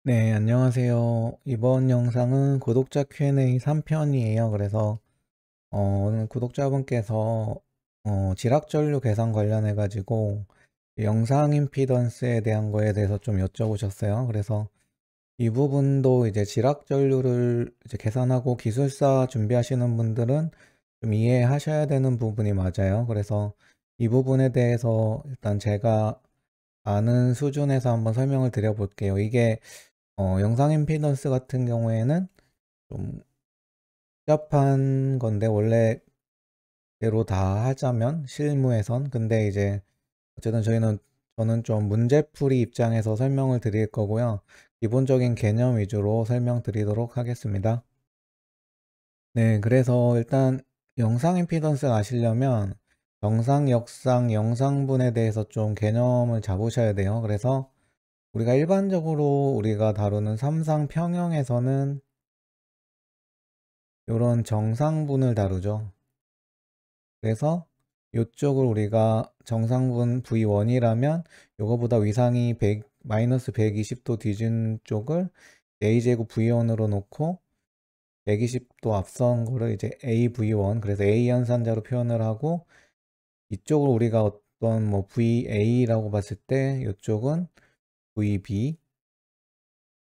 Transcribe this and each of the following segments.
네, 안녕하세요. 이번 영상은 구독자 Q&A 3편이에요. 그래서 오늘 구독자분께서 지락전류 계산 관련해 가지고 영상 임피던스에 대한 거에 대해서 좀 여쭤보셨어요. 그래서 이 부분도 이제 지락전류를 이제 계산하고 기술사 준비하시는 분들은 좀 이해하셔야 되는 부분이 맞아요. 그래서 이 부분에 대해서 일단 제가 아는 수준에서 한번 설명을 드려 볼게요. 이게 영상 임피던스 같은 경우에는 좀 복잡한 건데, 원래대로 다 하자면 실무에선. 근데 이제 어쨌든 저는 좀 문제풀이 입장에서 설명을 드릴 거고요. 기본적인 개념 위주로 설명드리도록 하겠습니다. 네, 그래서 일단 영상 임피던스 아시려면 정상, 역상, 영상분에 대해서 좀 개념을 잡으셔야 돼요. 그래서 우리가 일반적으로 우리가 다루는 삼상 평형에서는 요런 정상분을 다루죠. 그래서 요쪽을 우리가 정상분 V1이라면 요거보다 위상이 120도 뒤진 쪽을 A제곱 V1으로 놓고 120도 앞선 거를 이제 AV1, 그래서 A 연산자로 표현을 하고, 이쪽을 우리가 어떤 뭐 VA라고 봤을 때 요쪽은 VB,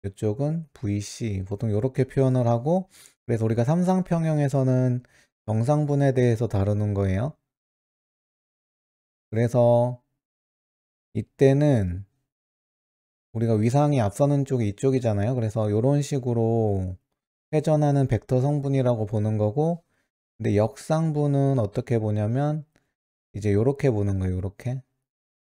이쪽은 VC, 보통 이렇게 표현을 하고, 그래서 우리가 삼상평형에서는 정상분에 대해서 다루는 거예요. 그래서 이때는 우리가 위상이 앞서는 쪽이 이쪽이잖아요. 그래서 이런 식으로 회전하는 벡터 성분이라고 보는 거고, 근데 역상분은 어떻게 보냐면 이제 이렇게 보는 거예요. 이렇게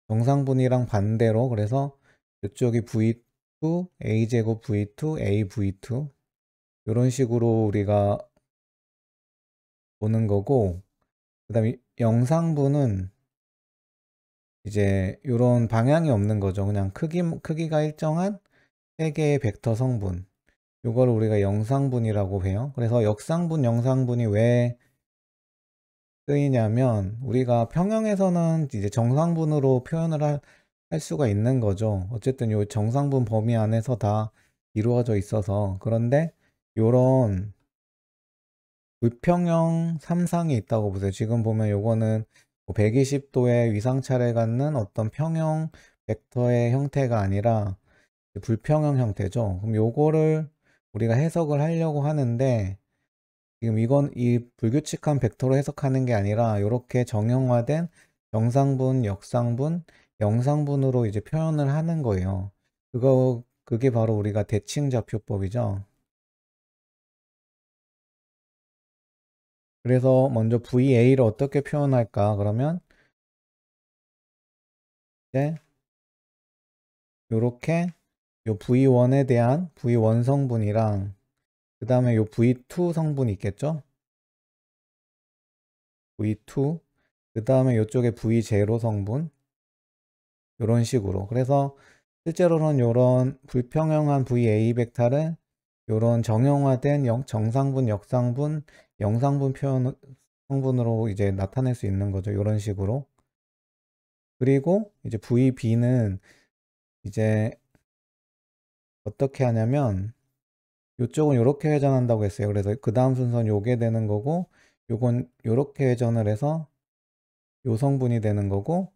정상분이랑 반대로. 그래서 이쪽이 V2, A제곱 V2, AV2 이런 식으로 우리가 보는 거고, 그 다음에 영상분은 이제 이런 방향이 없는 거죠. 그냥 크기가 일정한 세 개의 벡터 성분, 이걸 우리가 영상분이라고 해요. 그래서 역상분, 영상분이 왜 쓰이냐면, 우리가 평형에서는 이제 정상분으로 표현을 할 수가 있는 거죠. 어쨌든 요 정상분 범위 안에서 다 이루어져 있어서. 그런데 요런 불평형 삼상이 있다고 보세요. 지금 보면 요거는 120도의 위상차를 갖는 어떤 평형 벡터의 형태가 아니라 불평형 형태죠. 그럼 요거를 우리가 해석을 하려고 하는데, 지금 이건 이 불규칙한 벡터로 해석하는 게 아니라 이렇게 정형화된 정상분, 역상분, 영상분으로 이제 표현을 하는 거예요. 그게 바로 우리가 대칭좌표법이죠. 그래서 먼저 VA를 어떻게 표현할까? 그러면 이제 요렇게 요 V1에 대한 V1 성분이랑, 그 다음에 요 V2 성분이 있겠죠? V2, 그 다음에 요쪽에 V0 성분, 이런 식으로. 그래서 실제로는 이런 불평형한 VA 벡터는 이런 정형화된 정상분, 역상분, 영상분 표현 성분으로 이제 나타낼 수 있는 거죠. 이런 식으로. 그리고 이제 VB는 이제 어떻게 하냐면, 이쪽은 이렇게 회전한다고 했어요. 그래서 그 다음 순서는 요게 되는 거고, 요건 이렇게 회전을 해서 요 성분이 되는 거고,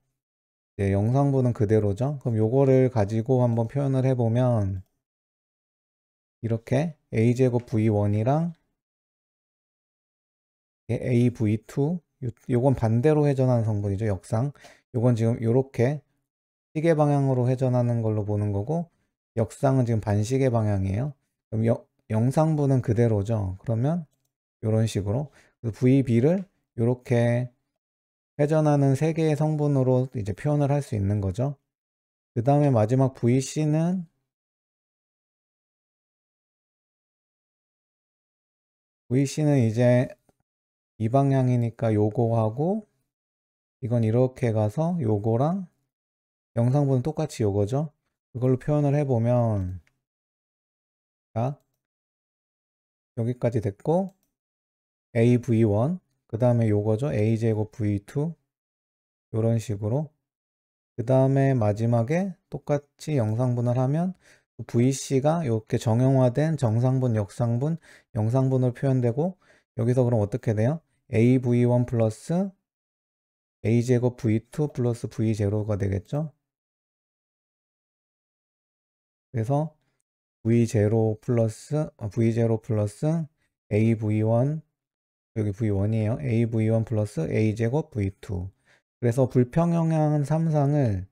이제 영상분은 그대로죠. 그럼 요거를 가지고 한번 표현을 해보면, 이렇게 a제곱 v1이랑 av2, 요건 반대로 회전하는 성분이죠. 역상. 요건 지금 요렇게 시계 방향으로 회전하는 걸로 보는 거고, 역상은 지금 반시계 방향이에요. 그럼 영상분은 그대로죠. 그러면 요런 식으로 vb를 요렇게 회전하는 세 개의 성분으로 이제 표현을 할 수 있는 거죠. 그 다음에 마지막 VC는 이제 이 방향이니까 요거하고, 이건 이렇게 가서 요거랑 영상분은 똑같이 요거죠. 그걸로 표현을 해보면, 자, 여기까지 됐고, AV1, 그 다음에 요거죠. A제곱 V2, 요런 식으로. 그 다음에 마지막에 똑같이 영상분을 하면 VC가 이렇게 정형화된 정상분, 역상분, 영상분으로 표현되고 여기서 그럼 어떻게 돼요? AV1 플러스 A제곱 V2 플러스 V0가 되겠죠? 그래서 V0 플러스 AV1 여기 V1이에요. AV1 플러스 A제곱 V2 그래서 불평형한 삼상을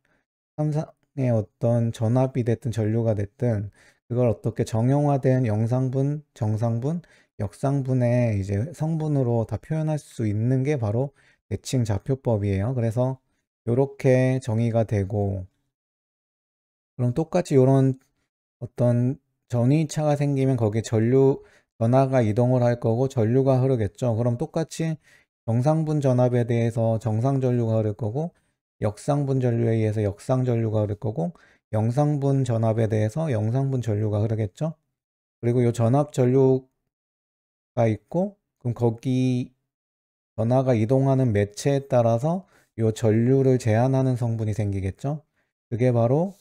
삼상의 어떤 전압이 됐든 전류가 됐든 그걸 어떻게 정형화된 영상분, 정상분, 역상분의 이제 성분으로 다 표현할 수 있는 게 바로 대칭 좌표법이에요. 그래서 이렇게 정의가 되고 그럼 똑같이 이런 어떤 전위차가 생기면 거기에 전하가 이동을 할 거고 전류가 흐르겠죠. 그럼 똑같이 정상분 전압에 대해서 정상 전류가 흐를 거고 역상분 전류에 의해서 역상 전류가 흐를 거고 영상분 전압에 대해서 영상분 전류가 흐르겠죠. 그리고 이 전압 전류가 있고 그럼 거기 전하가 이동하는 매체에 따라서 이 전류를 제한하는 성분이 생기겠죠. 그게 바로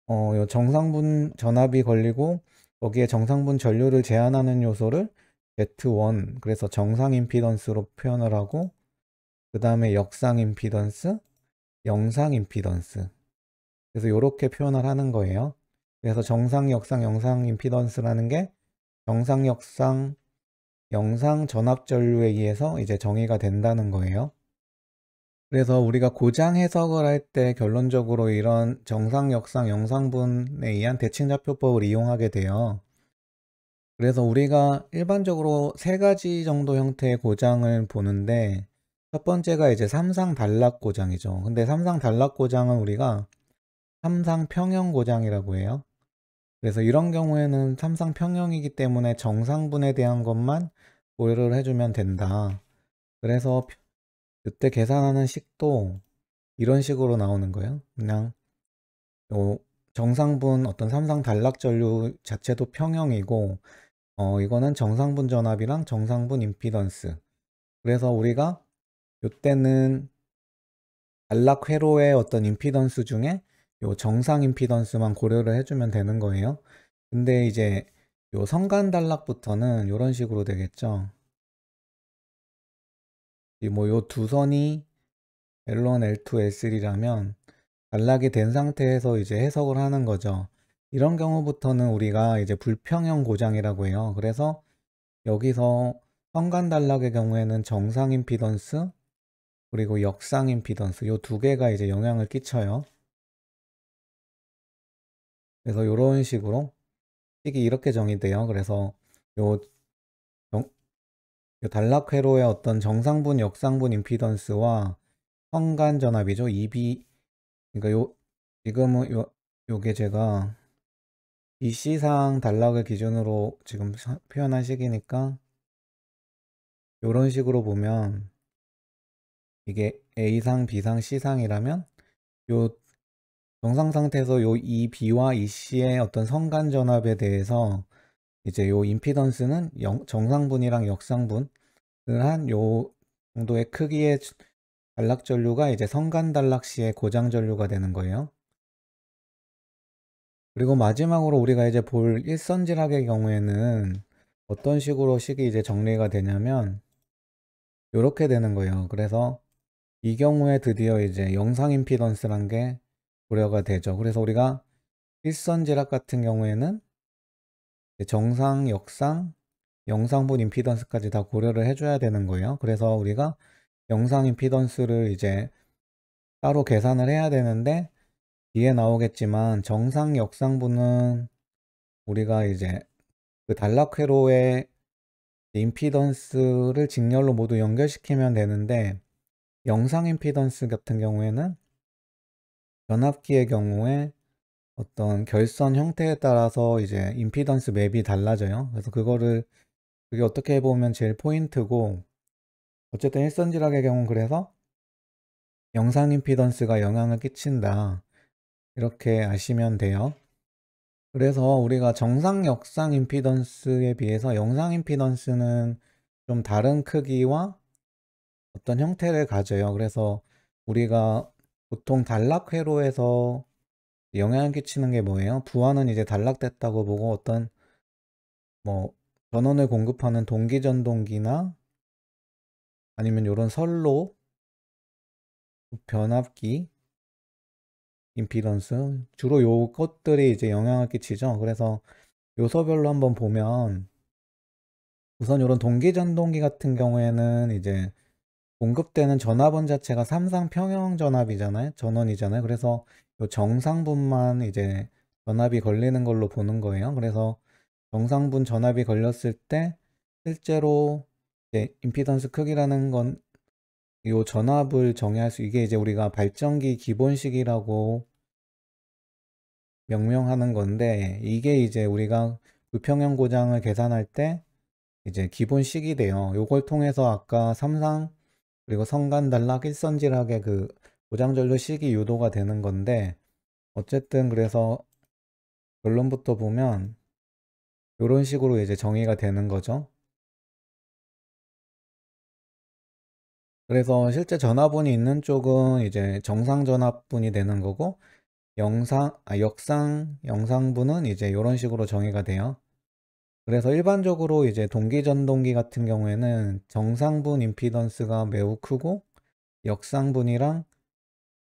요 정상분 전압이 걸리고 거기에 정상분 전류를 제한하는 요소를 Z1 그래서 정상 임피던스로 표현을 하고 그 다음에 역상 임피던스, 영상 임피던스 그래서 이렇게 표현을 하는 거예요. 그래서 정상, 역상, 영상 임피던스라는 게 정상, 역상, 영상 전압 전류에 의해서 이제 정의가 된다는 거예요. 그래서 우리가 고장 해석을 할 때 결론적으로 이런 정상, 역상, 영상분에 의한 대칭좌표법을 이용하게 돼요. 그래서 우리가 일반적으로 세 가지 정도 형태의 고장을 보는데 첫 번째가 이제 삼상 단락 고장이죠. 근데 삼상 단락 고장은 우리가 삼상 평형 고장이라고 해요. 그래서 이런 경우에는 삼상 평형이기 때문에 정상분에 대한 것만 고려를 해주면 된다. 그래서 이때 계산하는 식도 이런 식으로 나오는 거예요. 그냥 요 정상분 어떤 삼상 단락 전류 자체도 평형이고 이거는 정상분 전압이랑 정상분 임피던스 그래서 우리가 이때는 단락 회로의 어떤 임피던스 중에 요 정상 임피던스만 고려를 해주면 되는 거예요. 근데 이제 요 성간 단락부터는 이런 식으로 되겠죠. 뭐 요 두 선이 L1, L2, L3라면 단락이 된 상태에서 이제 해석을 하는 거죠. 이런 경우부터는 우리가 이제 불평형 고장이라고 해요. 그래서 여기서 성간 단락의 경우에는 정상 임피던스 그리고 역상 임피던스 요 두 개가 이제 영향을 끼쳐요. 그래서 이런 식으로 식이 이렇게 정의돼요. 그래서 요, 요 단락 회로의 어떤 정상분, 역상분 임피던스와 성간 전압이죠. EB 그러니까 지금은 요게 제가 BC상 단락을 기준으로 지금 표현한 식이니까 이런 식으로 보면 이게 A상, B상, C상이라면 요 정상 상태에서 요 EB와 EC의 어떤 성간 전압에 대해서 이제 요 임피던스는 정상분이랑 역상분을 한 요 정도의 크기의 단락 전류가 이제 성간 단락 시의 고장 전류가 되는 거예요. 그리고 마지막으로 우리가 이제 볼 일선지락의 경우에는 어떤 식으로 식이 이제 정리가 되냐면 이렇게 되는 거예요. 그래서 이 경우에 드디어 이제 영상 임피던스란 게 고려가 되죠. 그래서 우리가 일선지락 같은 경우에는 정상, 역상, 영상분 임피던스까지 다 고려를 해줘야 되는 거예요. 그래서 우리가 영상 임피던스를 이제 따로 계산을 해야 되는데 뒤에 나오겠지만 정상, 역상분은 우리가 이제 그 단락 회로의 임피던스를 직렬로 모두 연결시키면 되는데 영상 임피던스 같은 경우에는 변압기의 경우에 어떤 결선 형태에 따라서 이제 임피던스 맵이 달라져요. 그래서 그게 어떻게 보면 제일 포인트고 어쨌든 일선지락의 경우는 그래서 영상 임피던스가 영향을 끼친다. 이렇게 아시면 돼요. 그래서 우리가 정상 역상 임피던스에 비해서 영상 임피던스는 좀 다른 크기와 어떤 형태를 가져요. 그래서 우리가 보통 단락 회로에서 영향을 끼치는 게 뭐예요? 부하는 이제 단락됐다고 보고 어떤 뭐 전원을 공급하는 동기전동기나 아니면 이런 선로, 변압기, 임피던스 주로 요 것들이 이제 영향을 끼치죠. 그래서 요소별로 한번 보면 우선 이런 동기전동기 같은 경우에는 이제 공급되는 전압원 자체가 삼상 평형 전압이잖아요. 전원이잖아요. 그래서 요 정상분만 이제 전압이 걸리는 걸로 보는 거예요. 그래서 정상분 전압이 걸렸을 때 실제로 이제 임피던스 크기라는 건 요 전압을 정의할 수, 이게 이제 우리가 발전기 기본식이라고 명명하는 건데, 이게 이제 우리가 불평형 고장을 계산할 때 이제 기본식이 돼요. 요걸 통해서 아까 삼상 그리고 성간 단락 일선지락의 그 고장전류 식이 유도가 되는 건데, 어쨌든 그래서 결론부터 보면 이런 식으로 이제 정의가 되는 거죠. 그래서 실제 전압분이 있는 쪽은 이제 정상 전압분이 되는 거고, 영상분은 이제 이런 식으로 정의가 돼요. 그래서 일반적으로 이제 동기전동기 같은 경우에는 정상분 임피던스가 매우 크고, 역상분이랑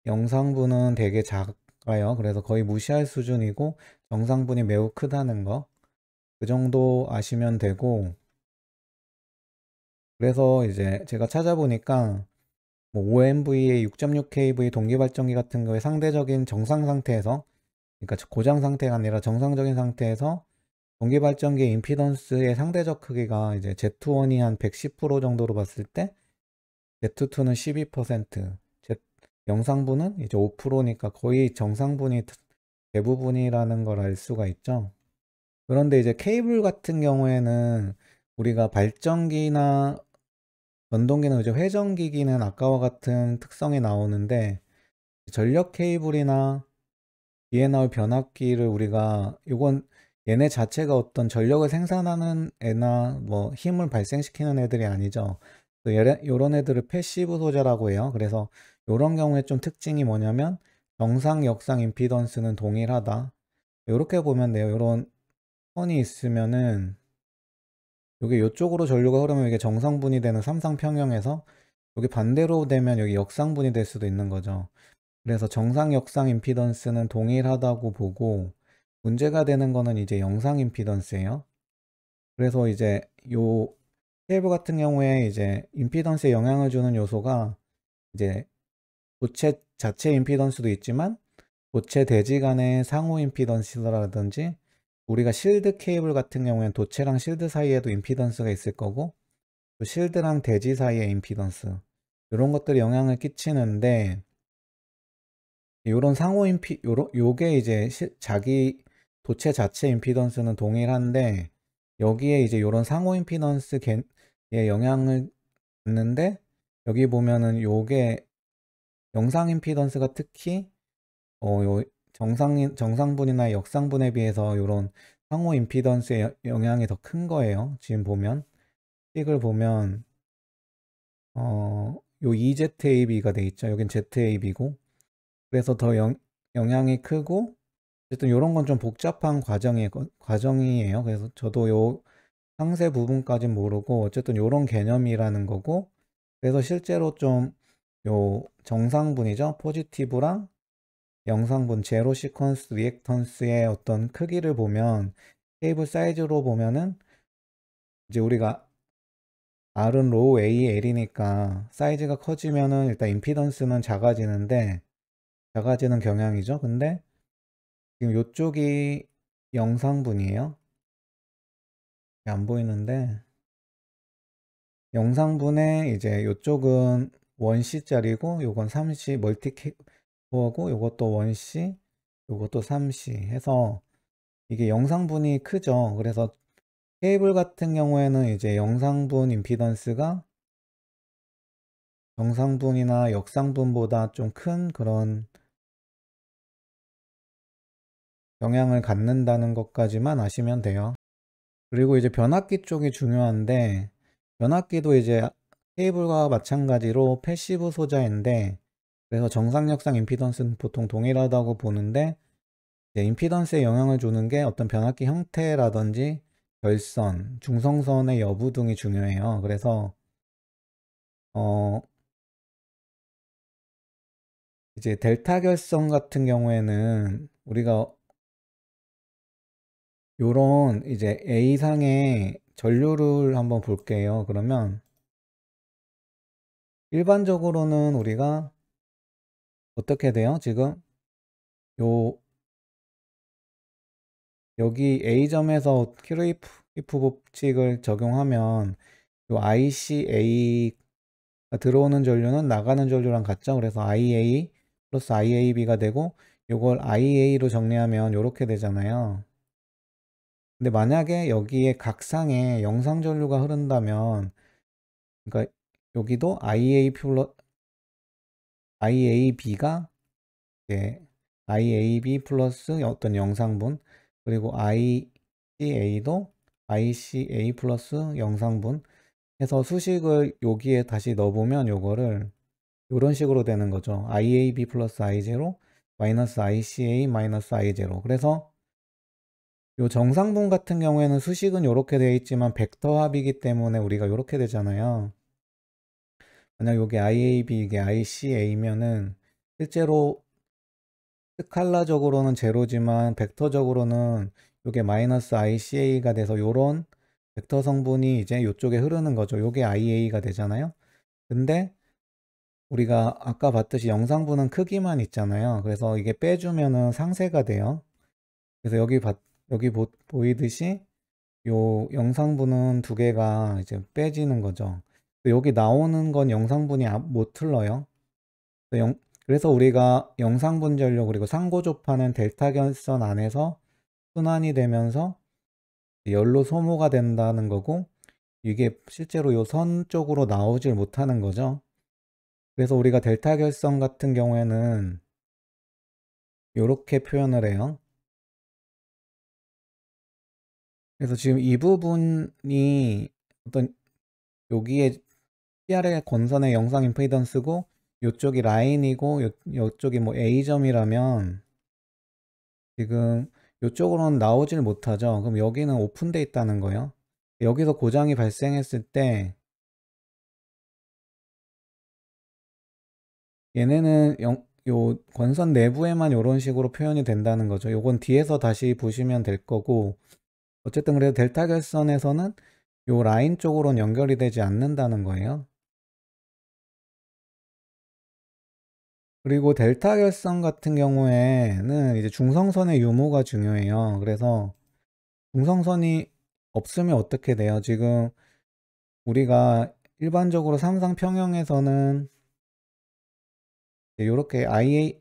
영상분은 되게 작아요. 그래서 거의 무시할 수준이고, 정상분이 매우 크다는 거, 그 정도 아시면 되고, 그래서 이제 제가 찾아보니까 뭐 OMVA 6.6kV 동기발전기 같은 거에 상대적인 정상 상태에서, 그러니까 고장 상태가 아니라 정상적인 상태에서 동기발전기의 임피던스의 상대적 크기가 이제 Z1이 한 110% 정도로 봤을 때 Z2는 12%, 영상분은 이제 5%니까 거의 정상분이 대부분이라는 걸 알 수가 있죠. 그런데 이제 케이블 같은 경우에는 우리가 발전기나 전동기는 이제 회전기기는 아까와 같은 특성이 나오는데, 전력 케이블이나 뒤에 나올 변압기를 우리가 요건 얘네 자체가 어떤 전력을 생산하는 애나 뭐 힘을 발생시키는 애들이 아니죠. 요런 애들을 패시브 소재라고 해요. 그래서 요런 경우에 좀 특징이 뭐냐면 정상 역상 임피던스는 동일하다. 이렇게 보면 돼요. 요런 선이 있으면은 여기 요쪽으로 전류가 흐르면 이게 정상분이 되는 삼상평형에서, 여기 반대로 되면 여기 역상분이 될 수도 있는 거죠. 그래서 정상 역상 임피던스는 동일하다고 보고, 문제가 되는 거는 이제 영상 임피던스예요. 그래서 이제 요 케이블 같은 경우에 이제 임피던스에 영향을 주는 요소가 이제 도체 자체 임피던스도 있지만 도체 대지 간의 상호 임피던스라든지, 우리가 실드 케이블 같은 경우에는 도체랑 실드 사이에도 임피던스가 있을 거고, 또 실드랑 대지 사이의 임피던스, 이런 것들이 영향을 끼치는데, 요런 상호 요게 이제 자기 도체 자체 임피던스는 동일한데, 여기에 이제 요런 상호 임피던스에 영향을 받는데, 여기 보면은 요게 영상 임피던스가 특히 요 정상분이나 역상분에 비해서 요런 상호 임피던스의 영향이 더 큰 거예요. 지금 보면 픽을 보면 요 EZAB가 돼 있죠. 여긴 ZAB고, 그래서 더 영향이 크고, 어쨌든 요런 건 좀 복잡한 과정이에요. 그래서 저도 요 상세 부분까진 모르고 어쨌든 요런 개념이라는 거고, 그래서 실제로 좀 요 정상분이죠. 포지티브랑 영상분 제로 시퀀스 리액턴스의 어떤 크기를 보면, 케이블 사이즈로 보면은 이제 우리가 R은 로우 A, L이니까 사이즈가 커지면은 일단 임피던스는 작아지는 경향이죠. 근데 지금 요쪽이 영상분이에요. 안 보이는데, 영상분에 이제 요쪽은 1C짜리고 요건 3C 멀티코어고, 요것도 1C, 요것도 3C 해서 이게 영상분이 크죠. 그래서 케이블 같은 경우에는 이제 영상분 임피던스가 정상분이나 역상분보다 좀 큰 그런 영향을 갖는다는 것까지만 아시면 돼요. 그리고 이제 변압기 쪽이 중요한데, 변압기도 이제 케이블과 마찬가지로 패시브 소자인데, 그래서 정상역상 임피던스는 보통 동일하다고 보는데, 이제 임피던스에 영향을 주는 게 어떤 변압기 형태라든지 결선, 중성선의 여부 등이 중요해요. 그래서 어 이제 델타 결선 같은 경우에는 우리가 요런 이제 A상의 전류를 한번 볼게요. 그러면 일반적으로는 우리가 어떻게 돼요? 지금 요 여기 A점에서 키르이프 법칙을 적용하면 요 ICA가 들어오는 전류는 나가는 전류랑 같죠. 그래서 IA 플러스 IAB가 되고, 요걸 IA로 정리하면 요렇게 되잖아요. 근데 만약에 여기에 각상에 영상 전류가 흐른다면, 그러니까 여기도 IAB가 IAB 플러스 어떤 영상분, 그리고 ICA도 ICA 플러스 영상분 해서 수식을 여기에 다시 넣어보면 요거를 요런 식으로 되는 거죠. IAB 플러스 I0 마이너스 ICA 마이너스 I0. 그래서 요 정상분 같은 경우에는 수식은 요렇게 되어 있지만 벡터 합이기 때문에 우리가 요렇게 되잖아요. 만약 요게 IAB 이게 ICA면은 실제로 스칼라적으로는 제로지만 벡터적으로는 요게 마이너스 ICA가 돼서 요런 벡터 성분이 이제 요쪽에 흐르는 거죠. 요게 IA가 되잖아요. 근데 우리가 아까 봤듯이 영상분은 크기만 있잖아요. 그래서 이게 빼주면은 상쇄가 돼요. 그래서 여기 보이듯이 요 영상분은 두 개가 이제 빼지는 거죠. 여기 나오는 건 영상분이 못 흘러요. 그래서 우리가 영상분 전류 그리고 상고접하는 델타 결선 안에서 순환이 되면서 열로 소모가 된다는 거고, 이게 실제로 요 선 쪽으로 나오질 못하는 거죠. 그래서 우리가 델타 결선 같은 경우에는 이렇게 표현을 해요. 그래서 지금 이 부분이 어떤 여기에 PR의 권선의 영상 임피던스고 요쪽이 라인이고 요쪽이 뭐 A점이라면 지금 요쪽으로는 나오질 못하죠. 그럼 여기는 오픈돼 있다는 거예요. 여기서 고장이 발생했을 때 얘네는 요 권선 내부에만 이런 식으로 표현이 된다는 거죠. 요건 뒤에서 다시 보시면 될 거고, 어쨌든 그래도 델타 결선에서는 요 라인 쪽으로는 연결이 되지 않는다는 거예요. 그리고 델타 결선 같은 경우에는 이제 중성선의 유무가 중요해요. 그래서 중성선이 없으면 어떻게 돼요? 지금 우리가 일반적으로 삼상 평형에서는 이렇게 IA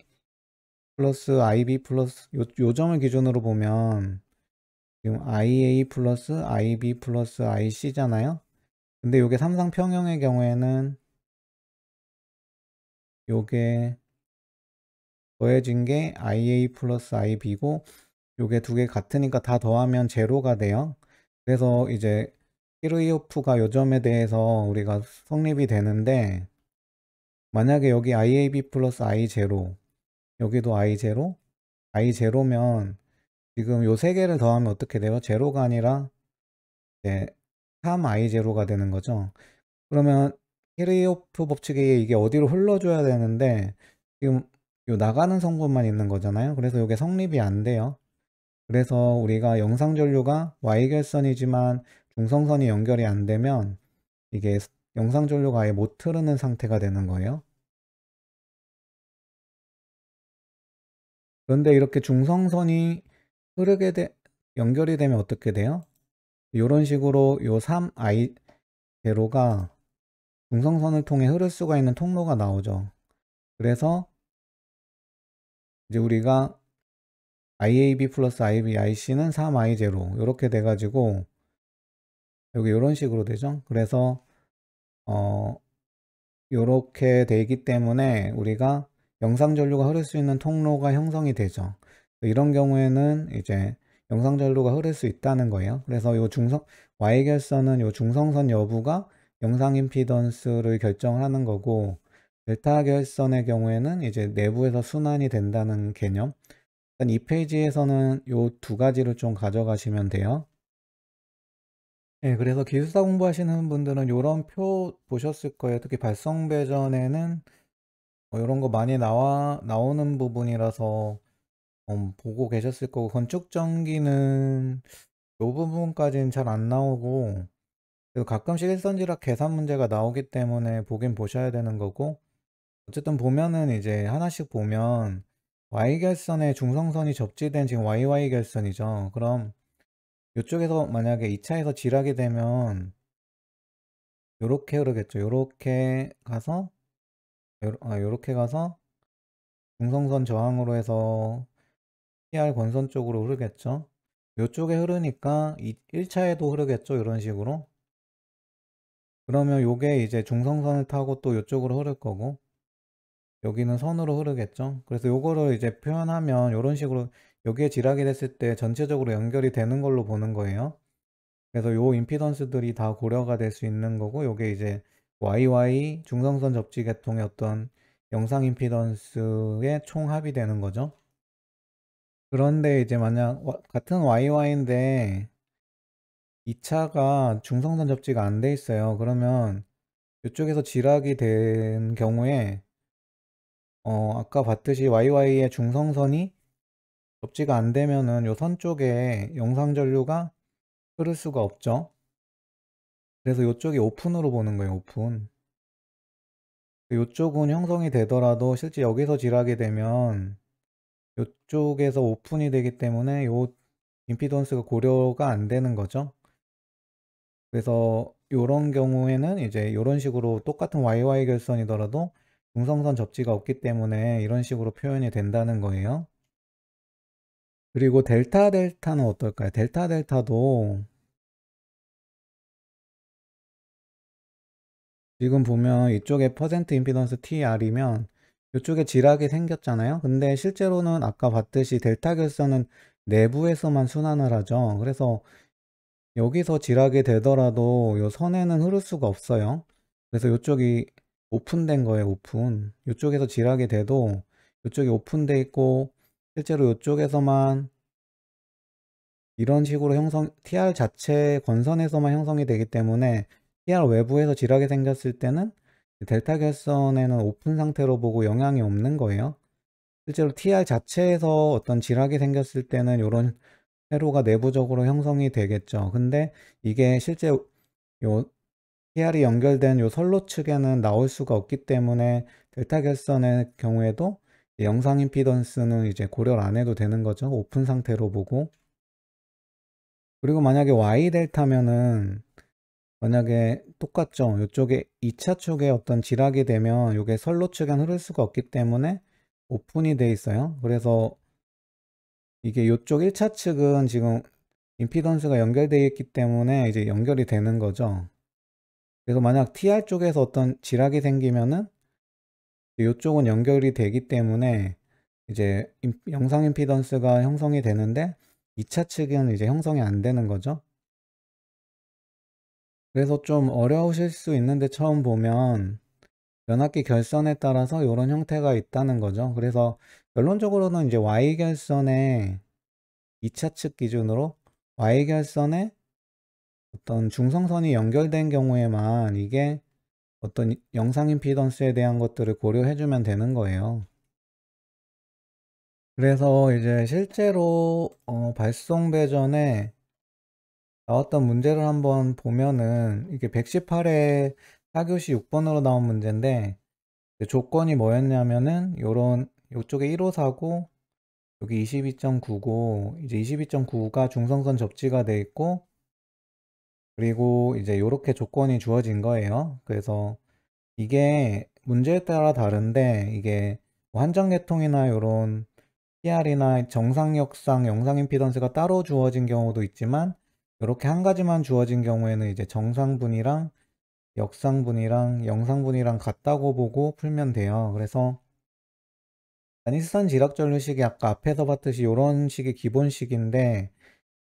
플러스 IB 플러스 요 점을 기준으로 보면 지금 IA 플러스 IB 플러스 IC잖아요. 근데 요게 삼상 평형의 경우에는 요게 더해진 게 IA 플러스 IB고, 요게 두 개 같으니까 다 더하면 제로가 돼요. 그래서 이제 키르호프가 요 점에 대해서 우리가 성립이 되는데, 만약에 여기 IAB 플러스 I0 여기도 I0 I0면 지금 요 세 개를 더하면 어떻게 돼요? 제로가 아니라 이제 3I0가 되는 거죠. 그러면 키르호프 법칙에 의해 이게 어디로 흘러줘야 되는데 지금 요 나가는 성분만 있는 거잖아요. 그래서 이게 성립이 안 돼요. 그래서 우리가 영상 전류가 Y결선이지만 중성선이 연결이 안 되면 이게 영상 전류가 아예 못 흐르는 상태가 되는 거예요. 그런데 이렇게 중성선이 연결이 되면 어떻게 돼요? 이런 식으로 요 3I0가 중성선을 통해 흐를 수가 있는 통로가 나오죠. 그래서 이제 우리가 IAB 플러스 IB, IC는 3I0 이렇게 돼가지고 여기 이런 식으로 되죠. 그래서 이렇게 되기 때문에 우리가 영상 전류가 흐를 수 있는 통로가 형성이 되죠. 이런 경우에는 이제 영상 전류가 흐를 수 있다는 거예요. 그래서 요 Y결선은 요 중성선 여부가 영상 임피던스를 결정하는 거고, 델타 결선의 경우에는 이제 내부에서 순환이 된다는 개념. 일단 이 페이지에서는 요 두 가지를 좀 가져가시면 돼요. 네, 그래서 기술사 공부하시는 분들은 요런 표 보셨을 거예요. 특히 발성배전에는 요런 거 많이 나오는 부분이라서 보고 계셨을 거고, 건축전기는 요 부분까지는 잘 안 나오고, 그리고 가끔씩 일선지락 계산 문제가 나오기 때문에 보긴 보셔야 되는 거고, 어쨌든 보면은 이제 하나씩 보면 Y결선에 중성선이 접지된 지금 YY 결선이죠. 그럼 이쪽에서 만약에 2차에서 지락이 되면 요렇게 흐르겠죠. 요렇게 가서 중성선 저항으로 해서 PR 권선 쪽으로 흐르겠죠. 요쪽에 흐르니까 1차에도 흐르겠죠. 이런 식으로. 그러면 요게 이제 중성선을 타고 또 요쪽으로 흐를 거고, 여기는 선으로 흐르겠죠. 그래서 요거를 이제 표현하면 요런 식으로 여기에 지락이 됐을 때 전체적으로 연결이 되는 걸로 보는 거예요. 그래서 요 임피던스들이 다 고려가 될 수 있는 거고, 요게 이제 YY 중성선 접지 계통의 어떤 영상 임피던스의 총합이 되는 거죠. 그런데 이제 만약 같은 YY인데 2차가 중성선 접지가 안 돼 있어요. 그러면 이쪽에서 지락이 된 경우에 아까 봤듯이 YY의 중성선이 접지가 안 되면은 요 선 쪽에 영상 전류가 흐를 수가 없죠. 그래서 요쪽이 오픈으로 보는 거예요. 오픈. 요쪽은 형성이 되더라도 실제 여기서 지락이 되면 요쪽에서 오픈이 되기 때문에 요 임피던스가 고려가 안 되는 거죠. 그래서 요런 경우에는 이제 요런 식으로 똑같은 YY 결선이더라도 중성선 접지가 없기 때문에 이런 식으로 표현이 된다는 거예요. 그리고 델타 델타는 어떨까요? 델타 델타도 지금 보면 이쪽에 퍼센트 임피던스 TR이면 이쪽에 지락이 생겼잖아요. 근데 실제로는 아까 봤듯이 델타 결선은 내부에서만 순환을 하죠. 그래서 여기서 지락이 되더라도 이 선에는 흐를 수가 없어요. 그래서 이쪽이 오픈된 거예요. 오픈. 이쪽에서 지락이 돼도 이쪽이 오픈돼 있고 실제로 이쪽에서만 이런 식으로 TR 자체 권선에서만 형성이 되기 때문에 TR 외부에서 지락이 생겼을 때는 델타 결선에는 오픈 상태로 보고 영향이 없는 거예요. 실제로 TR 자체에서 어떤 지락이 생겼을 때는 이런 회로가 내부적으로 형성이 되겠죠. 근데 이게 실제 요 TR이 연결된 요 선로 측에는 나올 수가 없기 때문에 델타 결선의 경우에도 영상 임피던스는 이제 고려를 안 해도 되는 거죠. 오픈 상태로 보고. 그리고 만약에 Y 델타면은 만약에 똑같죠. 이쪽에 2차 쪽에 어떤 지락이 되면 이게 선로 측엔 흐를 수가 없기 때문에 오픈이 돼 있어요. 그래서 이게 이쪽 1차 측은 지금 임피던스가 연결되어 있기 때문에 이제 연결이 되는 거죠. 그래서 만약 TR 쪽에서 어떤 지락이 생기면은 이쪽은 연결이 되기 때문에 이제 영상 임피던스가 형성이 되는데 2차 측은 이제 형성이 안 되는 거죠. 그래서 좀 어려우실 수 있는데 처음 보면 변압기 결선에 따라서 이런 형태가 있다는 거죠. 그래서 결론적으로는 이제 Y결선에 2차 측 기준으로 Y결선에 어떤 중성선이 연결된 경우에만 이게 어떤 영상 임피던스에 대한 것들을 고려해 주면 되는 거예요. 그래서 이제 실제로 발송 배전에 나왔던 문제를 한번 보면은 이게 118회 4교시 6번으로 나온 문제인데 조건이 뭐였냐면은 요런 요쪽에 1호사고 여기 22.9고 이제 22.9가 중성선 접지가 돼 있고 그리고 이제 요렇게 조건이 주어진 거예요. 그래서 이게 문제에 따라 다른데 이게 뭐 한정계통이나 요런 PR이나 정상역상 영상 임피던스가 따로 주어진 경우도 있지만 이렇게 한 가지만 주어진 경우에는 이제 정상분이랑 역상분이랑 영상분이랑 같다고 보고 풀면 돼요. 그래서 단위수산 지락전류식이 아까 앞에서 봤듯이 이런 식의 기본식인데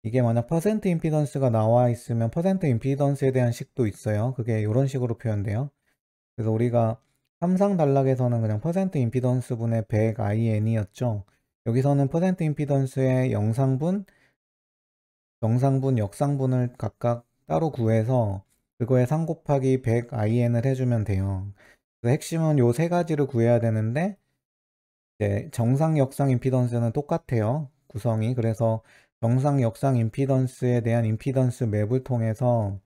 이게 만약 퍼센트 임피던스가 나와 있으면 퍼센트 임피던스에 대한 식도 있어요. 그게 이런 식으로 표현돼요. 그래서 우리가 삼상 단락에서는 그냥 퍼센트 임피던스 분의 100 IN이었죠. 여기서는 퍼센트 임피던스의 영상분, 정상분, 역상분을 각각 따로 구해서 그거에 3 곱하기 100 IN을 해주면 돼요. 그래서 핵심은 요 세 가지를 구해야 되는데 이제 정상, 역상 임피던스는 똑같아요. 구성이. 그래서 정상, 역상 임피던스에 대한 임피던스 맵을 통해서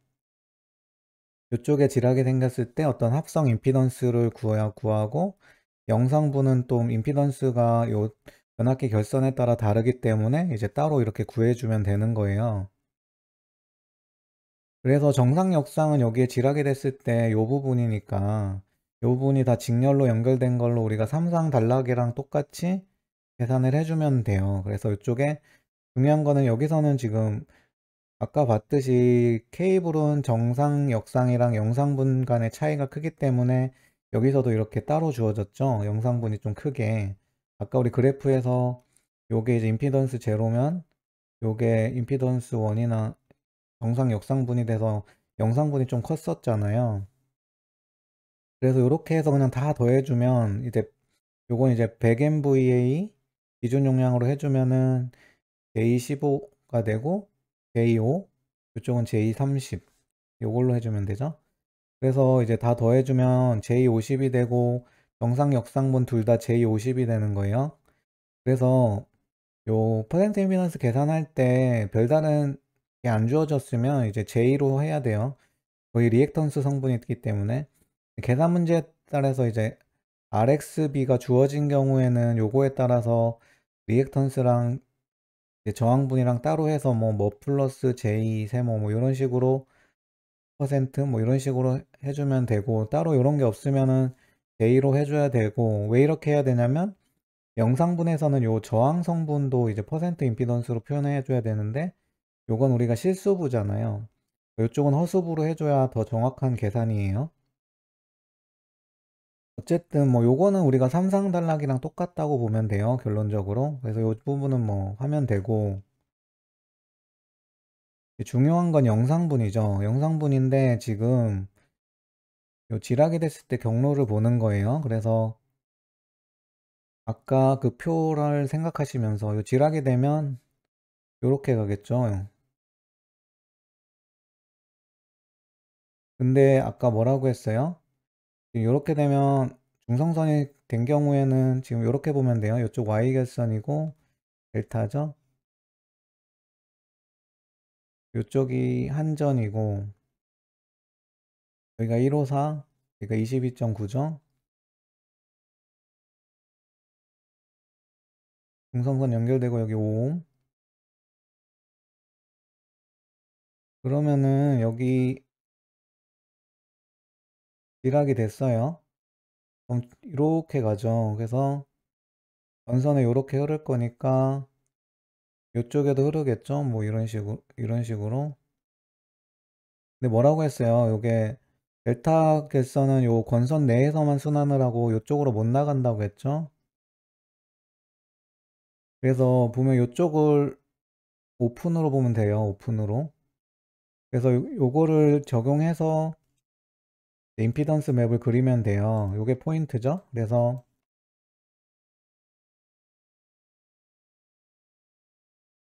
이쪽에 지락이 생겼을 때 어떤 합성 임피던스를 구하고 영상분은 또 임피던스가 요 변압기 결선에 따라 다르기 때문에 이제 따로 이렇게 구해주면 되는 거예요. 그래서 정상 역상은 여기에 지락이 됐을 때 요 부분이니까 요 부분이 다 직렬로 연결된 걸로 우리가 삼상 단락이랑 똑같이 계산을 해주면 돼요. 그래서 이쪽에 중요한 거는 여기서는 지금 아까 봤듯이 케이블은 정상 역상이랑 영상분 간의 차이가 크기 때문에 여기서도 이렇게 따로 주어졌죠. 영상분이 좀 크게. 아까 우리 그래프에서 요게 이제 임피던스 제로면 요게 임피던스 1이나 정상 역상분이 돼서 영상분이 좀 컸었잖아요. 그래서 이렇게 해서 그냥 다 더해주면 이제 요건 이제 100MVA 기준 용량으로 해주면은 J15가 되고 J5 이쪽은 J30 요걸로 해주면 되죠. 그래서 이제 다 더해주면 J50이 되고 정상 역상분 둘 다 J50이 되는 거예요. 그래서 요 퍼센트 임피던스 계산할 때 별다른 게 안 주어졌으면 이제 J로 해야 돼요. 거의 리액턴스 성분이 있기 때문에 계산 문제에 따라서 이제 RXB가 주어진 경우에는 요거에 따라서 리액턴스랑 저항분이랑 따로 해서 뭐 플러스 J 세모 뭐 이런 식으로 퍼센트 뭐 이런 식으로 해주면 되고 따로 이런 게 없으면은 J로 해줘야 되고 왜 이렇게 해야 되냐면 영상분에서는 요 저항 성분도 이제 퍼센트 임피던스로 표현해 줘야 되는데 요건 우리가 실수부잖아요. 이쪽은 허수부로 해줘야 더 정확한 계산이에요. 어쨌든 뭐 요거는 우리가 삼상 단락이랑 똑같다고 보면 돼요. 결론적으로. 그래서 요 부분은 뭐 하면 되고 중요한 건 영상분이죠. 영상분인데 지금 요 지락이 됐을 때 경로를 보는 거예요. 그래서 아까 그 표를 생각하시면서 요 지락이 되면 요렇게 가겠죠. 근데 아까 뭐라고 했어요? 요렇게 되면 중성선이 된 경우에는 지금 요렇게 보면 돼요. 요쪽 Y결선이고 델타죠. 요쪽이 한전이고 여기가 154, 여기가 22.9죠. 중성선 연결되고 여기 5옴. 그러면은 여기 지락이 됐어요. 그럼 이렇게 가죠. 그래서 전선에 이렇게 흐를 거니까 이쪽에도 흐르겠죠. 뭐 이런 식으로. 근데 뭐라고 했어요? 요게 델타 결선은 요 권선 내에서만 순환을 하고 이쪽으로 못 나간다고 했죠. 그래서 보면 이쪽을 오픈으로 보면 돼요. 오픈으로. 그래서 요거를 적용해서 임피던스 맵을 그리면 돼요. 요게 포인트죠. 그래서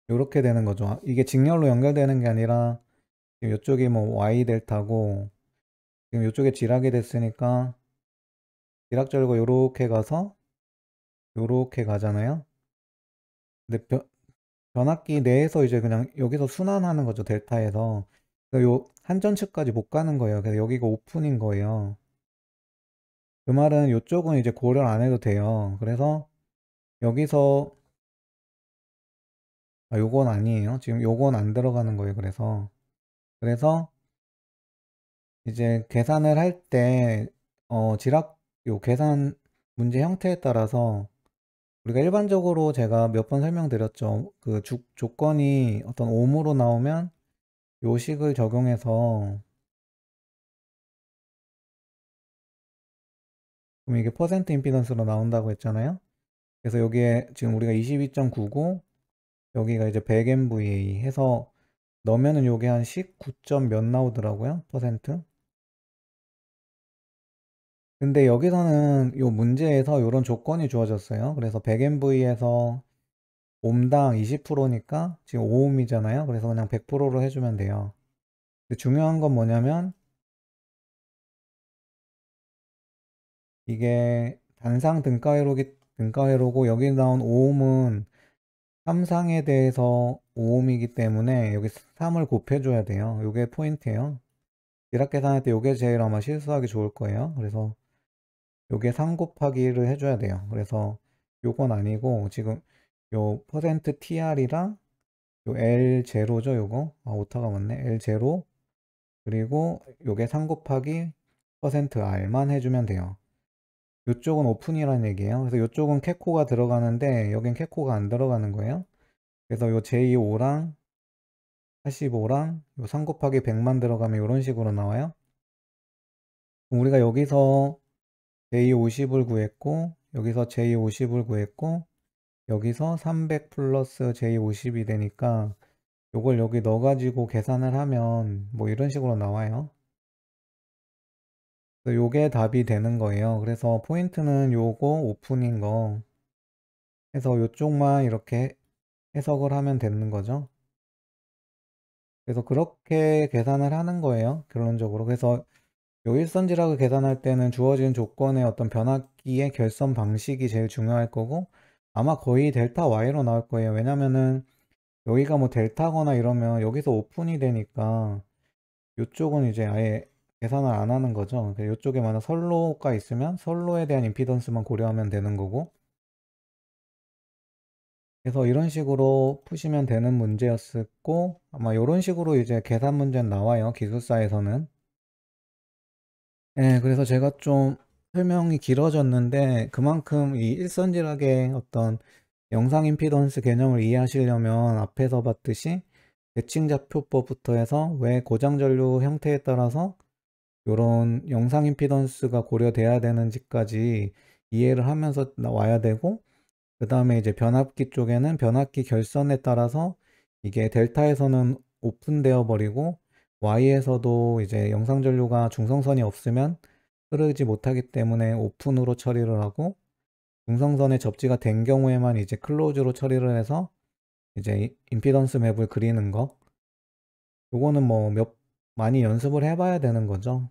요렇게 되는 거죠. 이게 직렬로 연결되는 게 아니라 지금 이쪽이 뭐 Y 델타고 지금 이쪽에 지락이 됐으니까 지락 절고 요렇게 가서 요렇게 가잖아요. 근데 변압기 내에서 이제 그냥 여기서 순환하는 거죠. 델타에서. 그래서 요 한전측까지 못 가는 거예요. 그래서 여기가 오픈인 거예요. 그 말은 요쪽은 이제 고려를 안 해도 돼요. 그래서 여기서 요건 아니에요. 지금 요건 안 들어가는 거예요. 그래서 이제 계산을 할 때 지락 요 계산 문제 형태에 따라서 우리가 일반적으로 제가 몇 번 설명드렸죠. 그 조건이 어떤 옴으로 나오면 요 식을 적용해서 그럼 이게 퍼센트 임피던스로 나온다고 했잖아요. 그래서 여기에 지금 우리가 22.9고 여기가 이제 100MVA 해서 넣으면은 요게 한 19점 몇 나오더라고요. 퍼센트. 근데 여기서는 요 문제에서 요런 조건이 주어졌어요. 그래서 100MV에서 옴당 20%니까 지금 5옴이잖아요. 그래서 그냥 100%로 해주면 돼요. 근데 중요한 건 뭐냐면 이게 단상 등가회로고 여기 나온 5옴은 3상에 대해서 5옴이기 때문에 여기 3을 곱해줘야 돼요. 요게 포인트예요. 디락 계산할 때 요게 제일 아마 실수하기 좋을 거예요. 그래서 요게 3 곱하기를 해줘야 돼요. 그래서 요건 아니고 지금 요 퍼센트 %TR이랑 요 L0죠 요거. 아 오타가 맞네. L0 그리고 요게 3 곱하기 퍼센트 %R만 해주면 돼요. 요쪽은 오픈이라는 얘기예요. 그래서 요쪽은 캐코가 들어가는데 여긴 캐코가 안 들어가는 거예요. 그래서 요 J5랑 85랑 요 3 곱하기 100만 들어가면 이런 식으로 나와요. 우리가 여기서 J50을 구했고 여기서 J50을 구했고 여기서 300 플러스 J50이 되니까 요걸 여기 넣어가지고 계산을 하면 뭐 이런 식으로 나와요. 그래서 요게 답이 되는 거예요. 그래서 포인트는 요거 오픈인 거 해서 요쪽만 이렇게 해석을 하면 되는 거죠. 그래서 그렇게 계산을 하는 거예요. 결론적으로. 그래서 요 일선지락을 계산할 때는 주어진 조건의 어떤 변압기의 결선 방식이 제일 중요할 거고 아마 거의 델타 Y로 나올 거예요. 왜냐면은 여기가 뭐 델타거나 이러면 여기서 오픈이 되니까 이쪽은 이제 아예 계산을 안 하는 거죠. 이쪽에 만약 선로가 있으면 선로에 대한 임피던스만 고려하면 되는 거고 그래서 이런 식으로 푸시면 되는 문제였었고 아마 이런 식으로 이제 계산 문제는 나와요. 기술사에서는. 네, 그래서 제가 좀 설명이 길어졌는데 그만큼 이 일선지락의 어떤 영상 임피던스 개념을 이해하시려면 앞에서 봤듯이 대칭좌표법부터 해서 왜 고장전류 형태에 따라서 이런 영상 임피던스가 고려돼야 되는지까지 이해를 하면서 와야 되고 그 다음에 이제 변압기 쪽에는 변압기 결선에 따라서 이게 델타에서는 오픈되어 버리고 Y에서도 이제 영상 전류가 중성선이 없으면 흐르지 못하기 때문에 오픈으로 처리를 하고 중성선에 접지가 된 경우에만 이제 클로즈로 처리를 해서 이제 임피던스 맵을 그리는 거 요거는 뭐 많이 연습을 해봐야 되는 거죠.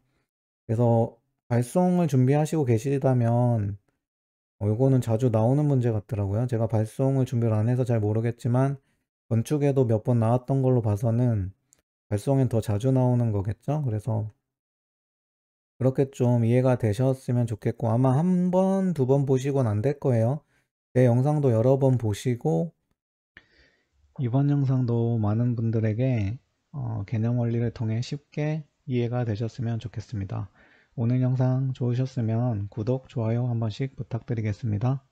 그래서 발송을 준비하시고 계시다면 요거는 자주 나오는 문제 같더라고요. 제가 발송을 준비를 안 해서 잘 모르겠지만 건축에도 몇 번 나왔던 걸로 봐서는 발송엔 더 자주 나오는 거겠죠. 그래서 그렇게 좀 이해가 되셨으면 좋겠고 아마 한 번, 두 번 보시곤 안 될 거예요. 제 영상도 여러 번 보시고 이번 영상도 많은 분들에게 개념 원리를 통해 쉽게 이해가 되셨으면 좋겠습니다. 오늘 영상 좋으셨으면 구독, 좋아요 한 번씩 부탁드리겠습니다.